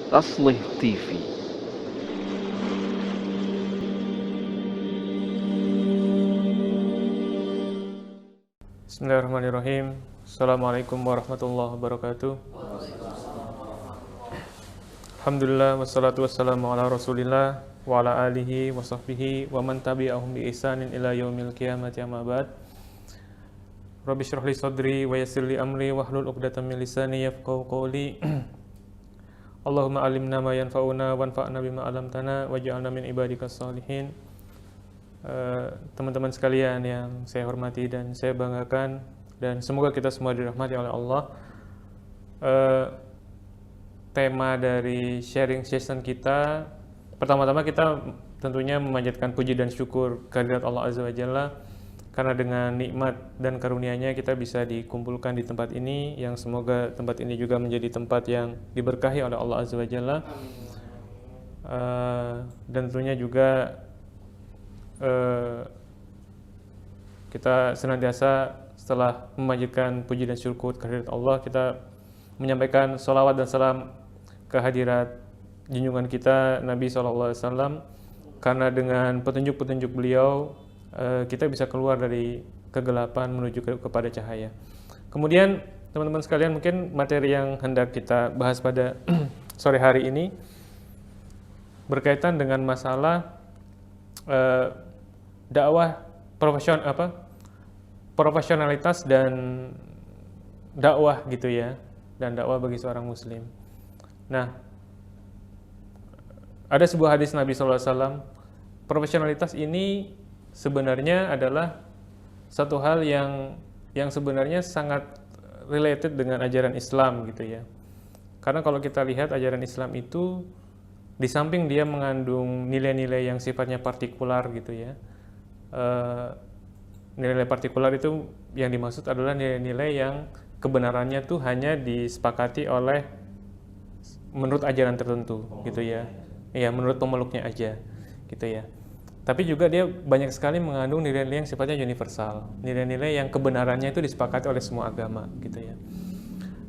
Taslih TV. Bismillahirrahmanirrahim. Assalamualaikum warahmatullahi wabarakatuh. Alhamdulillah wassalatu wassalamu ala Rasulillah wa ala alihi wa sahbihi wa man tabi'ahum bi ihsanin ila yaumil qiyamati amma ba'd. Rabbi shrah li sadri wa yassir li amri wahlul 'uqdatam min lisani yafqahu qawli. Allahumma alimna ma yanfa'una wanfa'na bima 'allamtana waj'alna min ibadikas shalihin. Teman-teman sekalian yang saya hormati dan saya banggakan, dan semoga kita semua dirahmati oleh Allah. Tema dari sharing session kita, pertama-tama kita tentunya memanjatkan puji dan syukur kehadirat Allah Azza wa Jalla, karena dengan nikmat dan karunia-Nya kita bisa dikumpulkan di tempat ini, yang semoga tempat ini juga menjadi tempat yang diberkahi oleh Allah Azza wa Jalla. Dan tentunya juga kita senantiasa setelah memanjatkan puji dan syukur kehadirat Allah, kita menyampaikan sholawat dan salam kehadirat junjungan kita Nabi SAW, karena dengan petunjuk-petunjuk beliau kita bisa keluar dari kegelapan menuju kepada cahaya. Kemudian teman-teman sekalian, mungkin materi yang hendak kita bahas pada sore hari ini berkaitan dengan masalah dakwah profesionalitas dan dakwah gitu ya, dan dakwah bagi seorang muslim. Nah, ada sebuah hadis Nabi SAW, profesionalitas ini sebenarnya adalah satu hal yang sebenarnya sangat related dengan ajaran Islam gitu ya. Karena kalau kita lihat ajaran Islam itu, di samping dia mengandung nilai-nilai yang sifatnya partikular gitu ya, nilai partikular itu yang dimaksud adalah nilai-nilai yang kebenarannya tuh hanya disepakati oleh menurut ajaran tertentu gitu ya, menurut pemeluknya aja gitu ya. Tapi juga dia banyak sekali mengandung nilai-nilai yang sifatnya universal, nilai-nilai yang kebenarannya itu disepakati oleh semua agama gitu ya.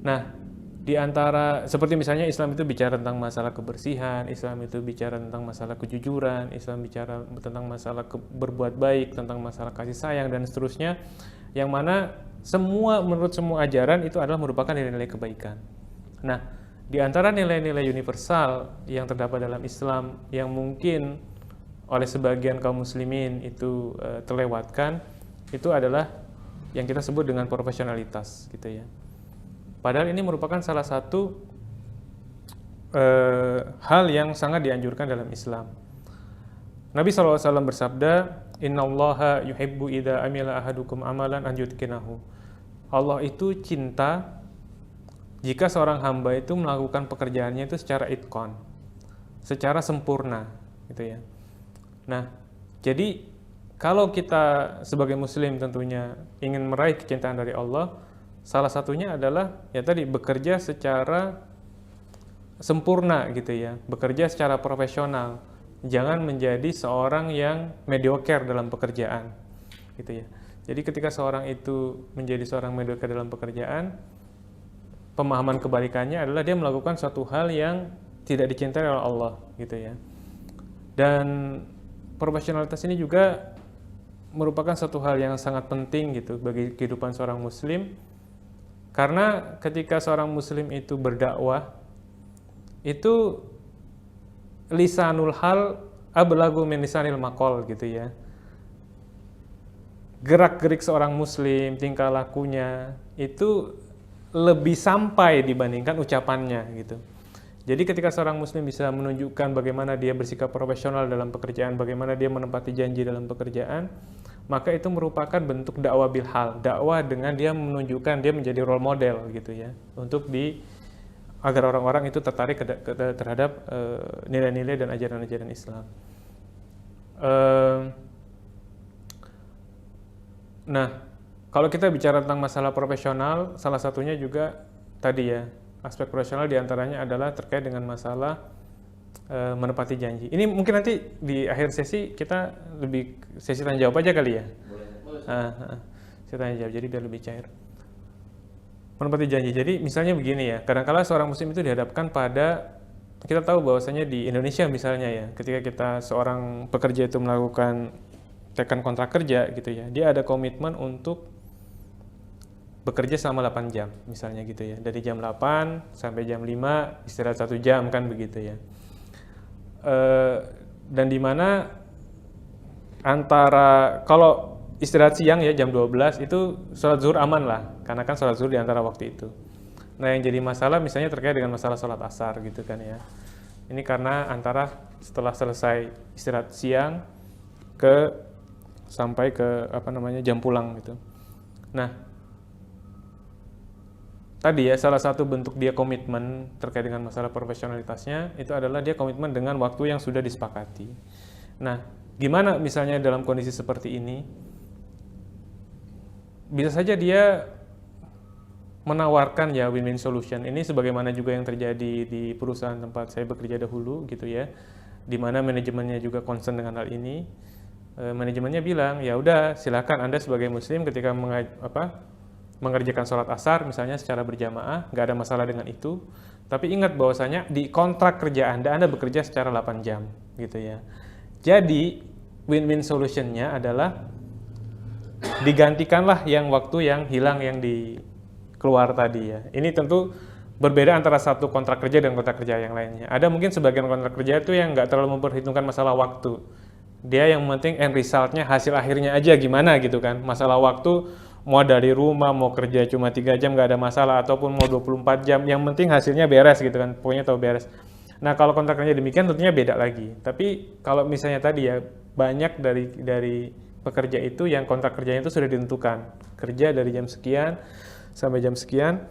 Nah, di antara, seperti misalnya Islam itu bicara tentang masalah kebersihan, Islam itu bicara tentang masalah kejujuran, Islam bicara tentang masalah berbuat baik, tentang masalah kasih sayang dan seterusnya, yang mana semua, menurut semua ajaran itu adalah merupakan nilai-nilai kebaikan. Nah, di antara nilai-nilai universal yang terdapat dalam Islam yang mungkin oleh sebagian kaum muslimin itu terlewatkan, itu adalah yang kita sebut dengan profesionalitas gitu ya. Padahal ini merupakan salah satu hal yang sangat dianjurkan dalam Islam. Nabi SAW bersabda, Innallaha yuhibbu idza amila ahadukum amalan an yutqinahu. Allah itu cinta jika seorang hamba itu melakukan pekerjaannya itu secara itqan, secara sempurna gitu ya. Nah, jadi kalau kita sebagai muslim tentunya ingin meraih kecintaan dari Allah, salah satunya adalah ya tadi, bekerja secara sempurna gitu ya, bekerja secara profesional. Jangan menjadi seorang yang mediocre dalam pekerjaan gitu ya. Jadi ketika seorang itu menjadi seorang mediocre dalam pekerjaan, pemahaman kebalikannya adalah dia melakukan suatu hal yang tidak dicintai oleh Allah gitu ya. Dan profesionalitas ini juga merupakan suatu hal yang sangat penting gitu bagi kehidupan seorang muslim. Karena ketika seorang muslim itu berdakwah, itu lisanul hal ablagu min lisanil maqal gitu ya. Gerak-gerik seorang muslim, tingkah lakunya itu lebih sampai dibandingkan ucapannya gitu. Jadi ketika seorang muslim bisa menunjukkan bagaimana dia bersikap profesional dalam pekerjaan, bagaimana dia menepati janji dalam pekerjaan, maka itu merupakan bentuk dakwah bil hal, dakwah dengan dia menunjukkan dia menjadi role model gitu ya, untuk agar orang-orang itu tertarik terhadap nilai-nilai dan ajaran-ajaran Islam. Nah, kalau kita bicara tentang masalah profesional, salah satunya juga tadi ya, aspek profesional diantaranya adalah terkait dengan masalah menepati janji. Ini mungkin nanti di akhir sesi kita lebih sesi tanya jawab aja kali ya. Boleh. Sesi tanya jawab, jadi biar lebih cair. Menepati janji. Jadi misalnya begini ya, kadang-kala seorang muslim itu dihadapkan pada kita tahu bahwasanya di Indonesia misalnya ya, ketika kita seorang pekerja itu melakukan tekan kontrak kerja gitu ya, dia ada komitmen untuk bekerja selama 8 jam misalnya gitu ya. Dari jam 8 sampai jam 5 istirahat 1 jam kan begitu ya. Dan di mana antara kalau istirahat siang ya jam 12 itu sholat zuhur aman lah, karena kan sholat zuhur di antara waktu itu. Nah yang jadi masalah misalnya terkait dengan masalah sholat asar gitu kan ya. Ini karena antara setelah selesai istirahat siang sampai ke jam pulang gitu. Nah tadi ya salah satu bentuk dia komitmen terkait dengan masalah profesionalitasnya itu adalah dia komitmen dengan waktu yang sudah disepakati. Nah gimana misalnya dalam kondisi seperti ini? Bisa saja dia menawarkan ya win-win solution. Ini sebagaimana juga yang terjadi di perusahaan tempat saya bekerja dahulu gitu ya, di mana manajemennya juga concern dengan hal ini. Manajemennya bilang ya udah silakan Anda sebagai muslim ketika mengerjakan sholat asar misalnya secara berjamaah, nggak ada masalah dengan itu. Tapi ingat bahwasanya di kontrak kerja Anda bekerja secara 8 jam gitu ya. Jadi win-win solutionnya adalah digantikanlah yang waktu yang hilang yang di keluar tadi ya. Ini tentu berbeda antara satu kontrak kerja dan kontrak kerja yang lainnya. Ada mungkin sebagian kontrak kerja itu yang nggak terlalu memperhitungkan masalah waktu. Dia yang penting end resultnya, hasil akhirnya aja gimana gitu kan. Masalah waktu mau dari rumah, mau kerja cuma 3 jam nggak ada masalah, ataupun mau 24 jam, yang penting hasilnya beres gitu kan. Pokoknya tahu beres. Nah kalau kontrak kerja demikian tentunya beda lagi. Tapi kalau misalnya tadi ya, banyak dari pekerja itu yang kontrak kerjanya itu sudah ditentukan. Kerja dari jam sekian sampai jam sekian,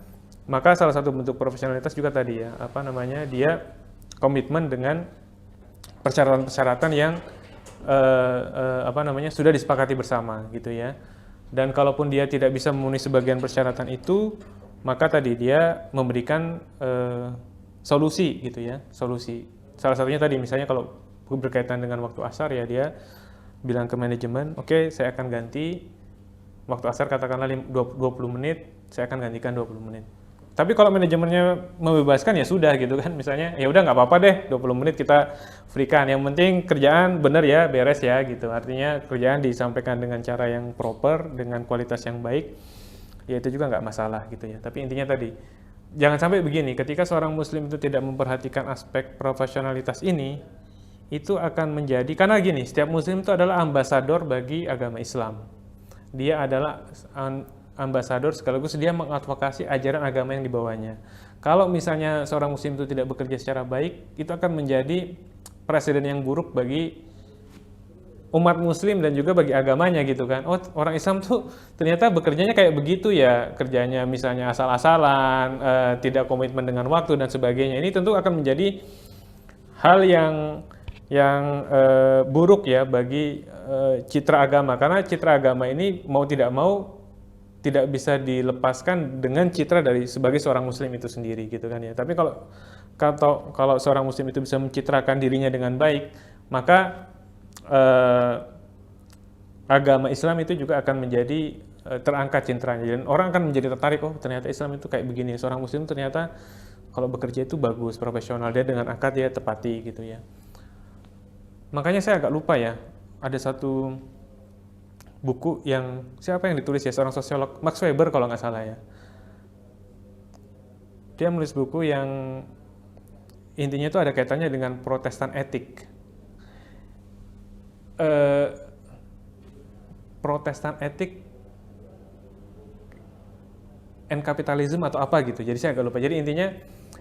maka salah satu bentuk profesionalitas juga tadi ya, dia komitmen dengan persyaratan-persyaratan yang sudah disepakati bersama gitu ya. Dan kalaupun dia tidak bisa memenuhi sebagian persyaratan itu, maka tadi dia memberikan solusi gitu ya, solusi. Salah satunya tadi misalnya kalau berkaitan dengan waktu asar ya, dia bilang ke manajemen, oke, saya akan ganti waktu asar katakanlah 20 menit, saya akan gantikan 20 menit. Tapi kalau manajemennya membebaskan ya sudah gitu kan, misalnya ya udah nggak apa-apa deh 20 menit kita freekan, yang penting kerjaan bener ya, beres ya gitu. Artinya kerjaan disampaikan dengan cara yang proper, dengan kualitas yang baik, ya itu juga nggak masalah gitu ya. Tapi intinya tadi, jangan sampai begini, ketika seorang muslim itu tidak memperhatikan aspek profesionalitas ini, itu akan menjadi, karena gini, setiap muslim itu adalah ambasador bagi agama Islam. Dia adalah ambasador sekaligus dia mengadvokasi ajaran agama yang dibawanya. Kalau misalnya seorang muslim itu tidak bekerja secara baik, itu akan menjadi presiden yang buruk bagi umat muslim dan juga bagi agamanya gitu kan. Oh, orang Islam tuh ternyata bekerjanya kayak begitu ya, kerjanya misalnya asal-asalan, tidak komitmen dengan waktu dan sebagainya. Ini tentu akan menjadi hal yang buruk ya bagi citra agama, karena citra agama ini mau tidak mau tidak bisa dilepaskan dengan citra dari sebagai seorang muslim itu sendiri gitu kan ya. Tapi kalau seorang muslim itu bisa mencitrakan dirinya dengan baik, maka agama Islam itu juga akan menjadi terangkat citranya, dan orang akan menjadi tertarik, oh ternyata Islam itu kayak begini, seorang muslim ternyata kalau bekerja itu bagus, profesional, dia dengan akad dia tepati gitu ya. Makanya saya agak lupa ya, ada satu buku yang siapa yang ditulis ya, seorang sosiolog, Max Weber kalau nggak salah ya. Dia menulis buku yang intinya itu ada kaitannya dengan Protestan etik. Protestan etik and capitalism atau apa gitu. Jadi saya agak lupa. Jadi intinya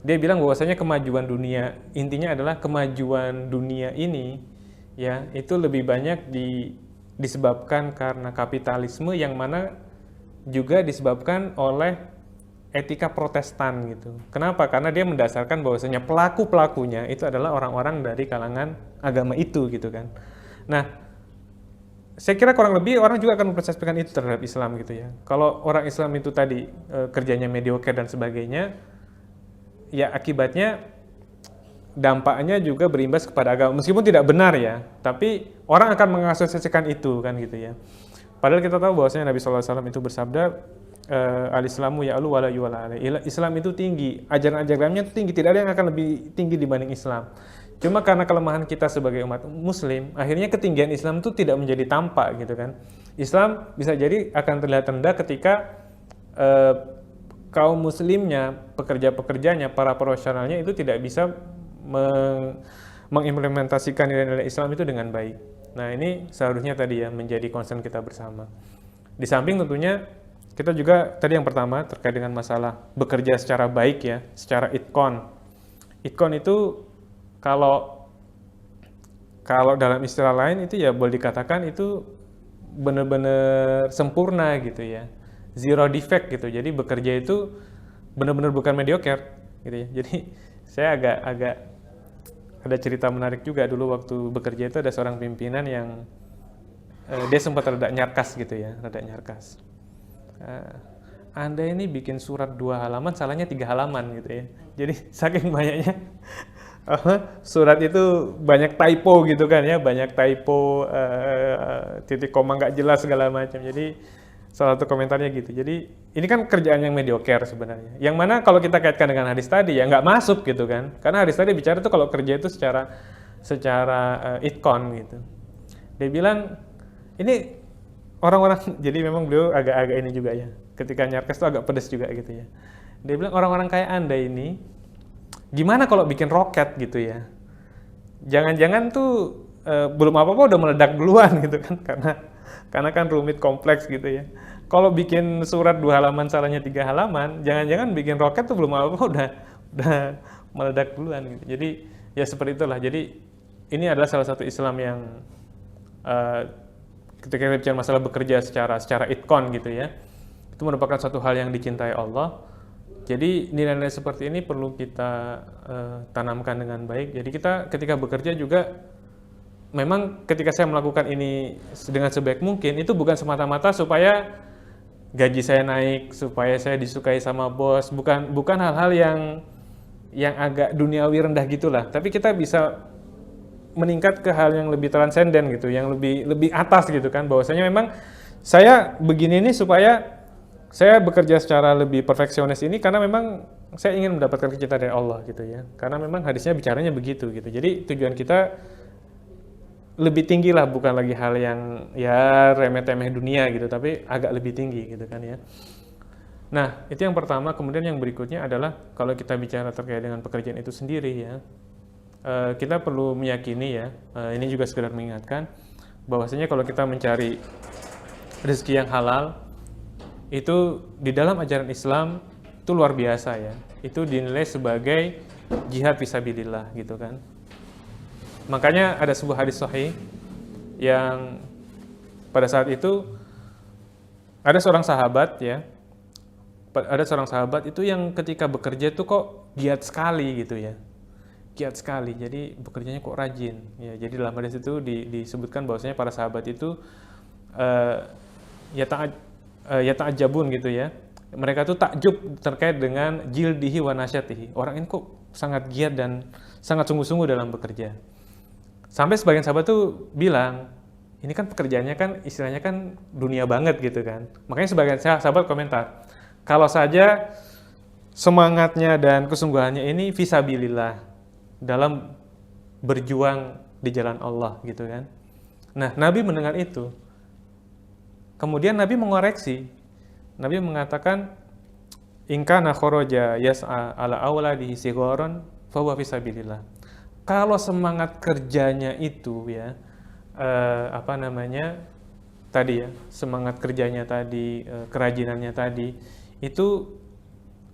dia bilang bahwasanya kemajuan dunia, intinya adalah kemajuan dunia ini ya itu lebih banyak disebabkan karena kapitalisme, yang mana juga disebabkan oleh etika Protestan gitu. Kenapa? Karena dia mendasarkan bahwasanya pelaku-pelakunya itu adalah orang-orang dari kalangan agama itu gitu kan. Nah, saya kira kurang lebih orang juga akan mempersepsikan itu terhadap Islam gitu ya. Kalau orang Islam itu tadi kerjanya mediocre dan sebagainya, ya akibatnya dampaknya juga berimbas kepada agama, meskipun tidak benar ya, tapi orang akan mengasosiasikan itu kan gitu ya. Padahal kita tahu bahwasanya Nabi SAW itu bersabda, al-Islamu ya'lu wa la yu'la alaihi. Islam itu tinggi, ajaran-ajarannya itu tinggi, tidak ada yang akan lebih tinggi dibanding Islam. Cuma karena kelemahan kita sebagai umat muslim, akhirnya ketinggian Islam itu tidak menjadi tampak gitu kan. Islam bisa jadi akan terlihat rendah ketika kaum muslimnya, pekerja-pekerjanya, para profesionalnya itu tidak bisa mengimplementasikan nilai-nilai Islam itu dengan baik. Nah, ini seharusnya tadi ya menjadi concern kita bersama. Di samping tentunya kita juga tadi yang pertama terkait dengan masalah bekerja secara baik ya, secara itkon. Itkon itu kalau dalam istilah lain itu ya boleh dikatakan itu benar-benar sempurna gitu ya, zero defect gitu. Jadi bekerja itu benar-benar bukan mediocre gitu ya. Jadi saya agak ada cerita menarik juga dulu waktu bekerja itu ada seorang pimpinan yang dia sempat rada nyarkas gitu ya, rada nyarkas. Anda ini bikin surat 2 halaman, salahnya 3 halaman gitu ya. Jadi saking banyaknya surat itu banyak typo gitu kan ya, banyak typo, titik koma nggak jelas segala macam. Jadi salah satu komentarnya gitu. Jadi ini kan kerjaan yang mediocre sebenarnya. Yang mana kalau kita kaitkan dengan hadis tadi ya nggak masuk gitu kan. Karena hadis tadi bicara tuh kalau kerja itu secara itkon gitu. Dia bilang ini orang-orang, jadi memang beliau agak-agak ini juga ya, ketika nyarkas itu agak pedas juga gitu ya. Dia bilang orang-orang kayak Anda ini, gimana kalau bikin roket gitu ya? Jangan-jangan tuh belum apa-apa udah meledak duluan gitu kan, karena kan rumit kompleks gitu ya. Kalau bikin surat 2 halaman salahnya 3 halaman, jangan-jangan bikin roket tuh belum apa-apa udah meledak duluan gitu. Jadi ya seperti itulah. Jadi ini adalah salah satu Islam yang ketika kita bicara masalah bekerja secara itkon gitu ya, itu merupakan satu hal yang dicintai Allah. Jadi nilai-nilai seperti ini perlu kita tanamkan dengan baik. Jadi kita ketika bekerja juga memang ketika saya melakukan ini dengan sebaik mungkin, itu bukan semata-mata supaya gaji saya naik, supaya saya disukai sama bos, bukan hal-hal yang agak duniawi rendah gitulah. Tapi kita bisa meningkat ke hal yang lebih transenden gitu, yang lebih atas gitu kan, bahwasanya memang saya begini ini supaya saya bekerja secara lebih perfeksionis ini karena memang saya ingin mendapatkan kecintaan dari Allah gitu ya, karena memang hadisnya bicaranya begitu gitu. Jadi tujuan kita lebih tinggi lah, bukan lagi hal yang ya remeh-temeh dunia gitu, tapi agak lebih tinggi gitu kan ya. Nah, itu yang pertama. Kemudian yang berikutnya adalah kalau kita bicara terkait dengan pekerjaan itu sendiri ya, kita perlu meyakini ya, ini juga sekedar mengingatkan bahwasanya kalau kita mencari rezeki yang halal itu di dalam ajaran Islam itu luar biasa ya. Itu dinilai sebagai jihad fisabilillah gitu kan. Makanya ada sebuah hadis sahih yang pada saat itu ada seorang sahabat ya. Ada seorang sahabat itu yang ketika bekerja itu kok giat sekali gitu ya. Giat sekali, jadi bekerjanya kok rajin ya. Jadi dalam hadis itu disebutkan bahwasanya para sahabat itu ya ta'ajabun gitu ya. Mereka tuh takjub terkait dengan jildihi wa nasyatihi. Orang ini kok sangat giat dan sangat sungguh-sungguh dalam bekerja. Sampai sebagian sahabat tuh bilang, ini kan pekerjaannya kan istilahnya kan dunia banget gitu kan. Makanya sebagian sahabat komentar, kalau saja semangatnya dan kesungguhannya ini fisabilillah, dalam berjuang di jalan Allah gitu kan. Nah, Nabi mendengar itu. Kemudian Nabi mengoreksi. Nabi mengatakan, "In kana kharaja yas'a ala auladihi sigharan fa huwa fisabilillah." Kalau semangat kerjanya itu ya tadi ya, semangat kerjanya tadi, kerajinannya tadi itu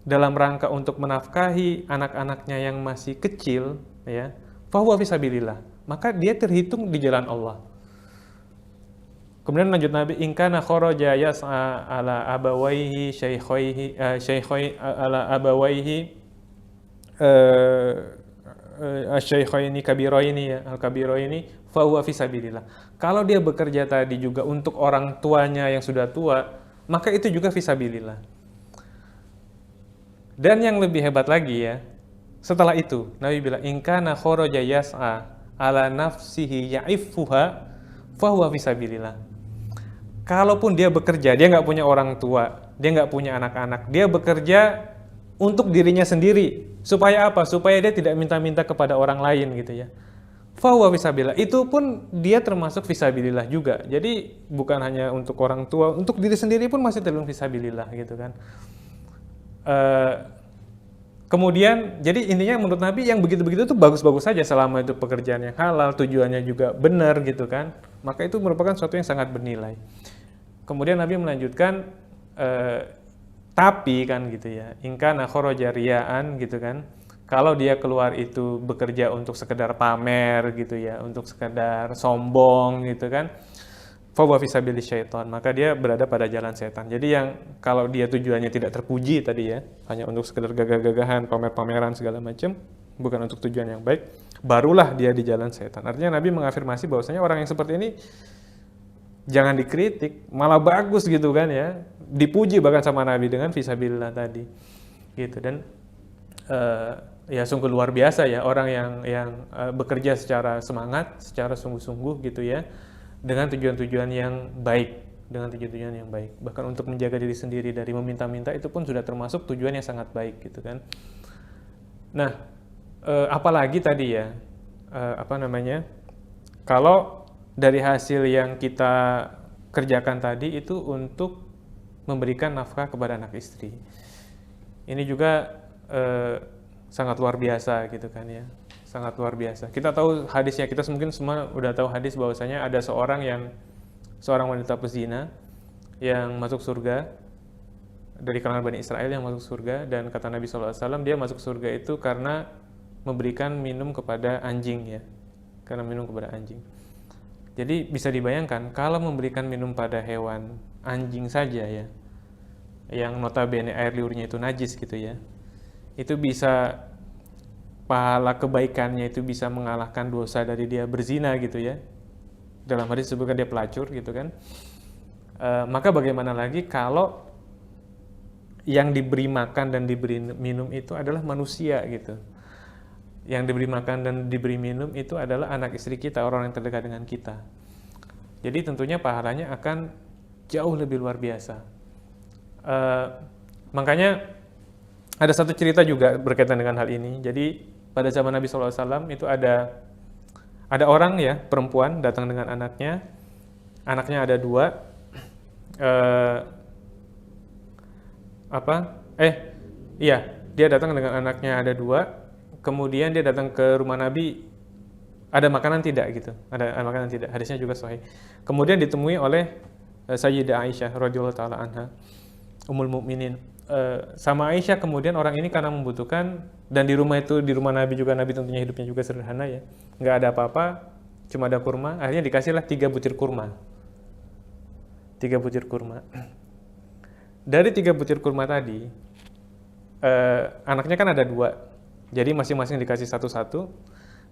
dalam rangka untuk menafkahi anak-anaknya yang masih kecil ya, fahuwa fisabilillah, maka dia terhitung di jalan Allah. Kemudian lanjut Nabi, in kana kharaja yas'a ala abawaihi ala abawaihi asyaikhaini kabiraini ya, al-kabiraini fahuwa fisabilillah. Kalau dia bekerja tadi juga untuk orang tuanya yang sudah tua, maka itu juga fisabilillah. Dan yang lebih hebat lagi ya, setelah itu Nabi bilang, in kana kharaja yas'a ala nafsihi ya'iffuha fahuwa fisabilillah. Kalaupun dia bekerja, dia nggak punya orang tua, dia nggak punya anak-anak, dia bekerja untuk dirinya sendiri. Supaya apa? Supaya dia tidak minta-minta kepada orang lain gitu ya. Fahuwa fisabilillah, itu pun dia termasuk fisabilillah juga. Jadi bukan hanya untuk orang tua, untuk diri sendiri pun masih termasuk fisabilillah gitu kan. Kemudian, jadi intinya menurut Nabi yang begitu-begitu itu bagus-bagus saja selama itu pekerjaan yang halal, tujuannya juga benar gitu kan. Maka itu merupakan sesuatu yang sangat bernilai. Kemudian Nabi melanjutkan, tapi kan gitu ya, ingkana kharaja riyaan gitu kan. Kalau dia keluar itu bekerja untuk sekedar pamer gitu ya, untuk sekedar sombong gitu kan, fahuwa fisabilis syaitan, maka dia berada pada jalan setan. Jadi yang kalau dia tujuannya tidak terpuji tadi ya, hanya untuk sekedar gagah-gagahan, pamer-pameran segala macam, bukan untuk tujuan yang baik, barulah dia di jalan setan. Artinya Nabi mengafirmasi bahwasanya orang yang seperti ini jangan dikritik, malah bagus gitu kan ya, dipuji bahkan sama Nabi dengan fisabilillah tadi, gitu. Dan ya sungguh luar biasa ya orang yang bekerja secara semangat, secara sungguh-sungguh gitu ya, dengan tujuan-tujuan yang baik, bahkan untuk menjaga diri sendiri dari meminta-minta itu pun sudah termasuk tujuan yang sangat baik gitu kan. Nah, apalagi tadi ya, kalau dari hasil yang kita kerjakan tadi itu untuk memberikan nafkah kepada anak istri, ini juga sangat luar biasa gitu kan ya, sangat luar biasa. Kita tahu hadisnya, kita mungkin semua udah tahu hadis bahwasanya ada seorang wanita pezina yang masuk surga, dari kalangan Bani Israel yang masuk surga, dan kata Nabi SAW dia masuk surga itu karena memberikan minum kepada anjing ya, karena minum kepada anjing. Jadi bisa dibayangkan kalau memberikan minum pada hewan, anjing saja ya, yang notabene air liurnya itu najis gitu ya, itu bisa, pahala kebaikannya itu bisa mengalahkan dosa dari dia berzina gitu ya. Dalam hadis disebutkan dia pelacur gitu kan. Maka bagaimana lagi kalau yang diberi makan dan diberi minum itu adalah manusia gitu. Yang diberi makan dan diberi minum itu adalah anak istri kita, orang yang terdekat dengan kita. Jadi tentunya pahalanya akan jauh lebih luar biasa. Makanya ada satu cerita juga berkaitan dengan hal ini. Jadi pada zaman Nabi SAW itu ada orang ya, perempuan datang dengan anaknya ada dua. Dia datang dengan anaknya ada dua. Kemudian dia datang ke rumah Nabi, ada makanan tidak gitu? Ada makanan tidak? Hadisnya juga sahih. Kemudian ditemui oleh Sayyidah Aisyah radhiyallahu taala anha, Ummul Mukminin. Sama Aisyah, kemudian orang ini karena membutuhkan, dan di rumah Nabi juga, Nabi tentunya hidupnya juga sederhana ya, nggak ada apa-apa, cuma ada kurma. Akhirnya dikasihlah 3 butir kurma. Dari 3 butir kurma tadi, anaknya kan ada 2, jadi masing-masing dikasih satu-satu.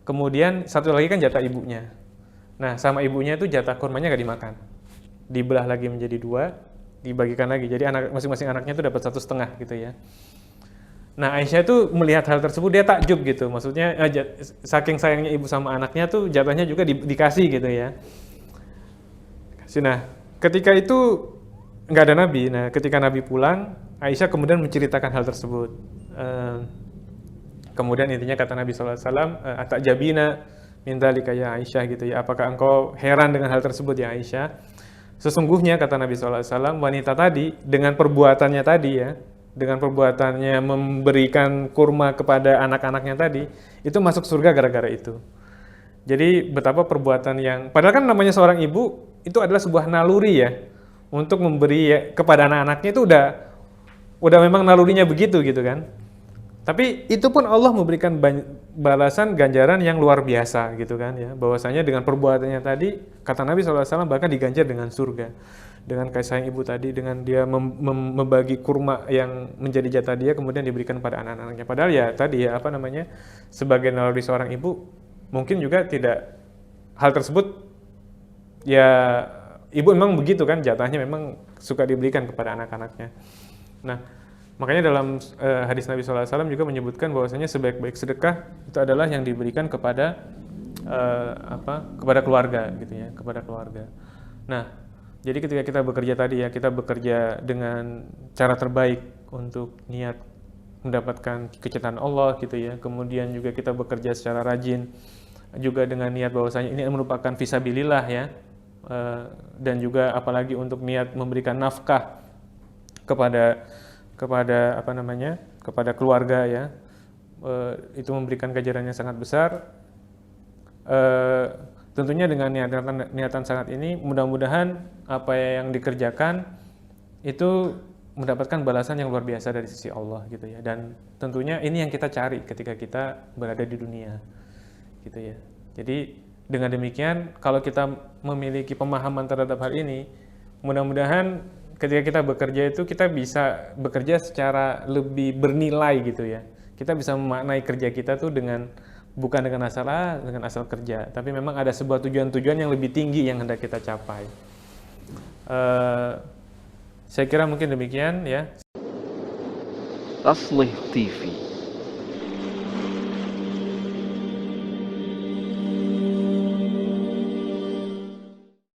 Kemudian satu lagi kan jatah ibunya. Nah, sama ibunya itu jatah kurmanya nggak dimakan, dibelah lagi menjadi 2, dibagikan lagi. Jadi masing-masing anaknya itu dapat 1,5 gitu ya. Nah, Aisyah itu melihat hal tersebut, dia takjub gitu. Maksudnya saking sayangnya ibu sama anaknya tuh jatahnya juga dikasih gitu ya. Nah, ketika itu nggak ada Nabi. Nah, ketika Nabi pulang, Aisyah kemudian menceritakan hal tersebut. Kemudian intinya kata Nabi SAW, atajabina min dzalika ya Aisyah gitu ya. Apakah engkau heran dengan hal tersebut ya Aisyah? Sesungguhnya kata Nabi SAW, wanita tadi dengan perbuatannya tadi ya, dengan perbuatannya memberikan kurma kepada anak-anaknya tadi, itu masuk surga gara-gara itu. Jadi betapa perbuatan yang, padahal kan namanya seorang ibu, itu adalah sebuah naluri ya, untuk memberi ya, kepada anak-anaknya itu udah memang nalurinya begitu gitu kan. Tapi itu pun Allah memberikan balasan ganjaran yang luar biasa gitu kan ya, bahwasanya dengan perbuatannya tadi, kata Nabi SAW bahkan diganjar dengan surga, dengan kasih sayang ibu tadi, dengan dia membagi kurma yang menjadi jatah dia kemudian diberikan pada anak-anaknya. Padahal ya tadi ya sebagai naluri seorang ibu mungkin juga tidak, hal tersebut ya ibu memang begitu kan, jatahnya memang suka diberikan kepada anak-anaknya. Nah, makanya dalam hadis Nabi SAW juga menyebutkan bahwasanya sebaik-baik sedekah itu adalah yang diberikan kepada kepada keluarga gitu ya, kepada keluarga. Nah, Jadi ketika kita bekerja tadi ya, kita bekerja dengan cara terbaik untuk niat mendapatkan kecintaan Allah gitu ya. Kemudian juga kita bekerja secara rajin juga dengan niat bahwasanya ini merupakan fisabilillah ya. Dan juga apalagi untuk niat memberikan nafkah kepada kepada keluarga ya. Itu memberikan ganjaran yang sangat besar. Tentunya dengan niatan sangat ini mudah-mudahan apa yang dikerjakan itu mendapatkan balasan yang luar biasa dari sisi Allah gitu ya. Dan tentunya ini yang kita cari ketika kita berada di dunia gitu ya. Jadi dengan demikian kalau kita memiliki pemahaman terhadap hal ini, mudah-mudahan ketika kita bekerja itu kita bisa bekerja secara lebih bernilai gitu ya. Kita bisa memaknai kerja kita tuh bukan dengan asal kerja, tapi memang ada sebuah tujuan-tujuan yang lebih tinggi yang hendak kita capai. Saya kira mungkin demikian ya. Taslih TV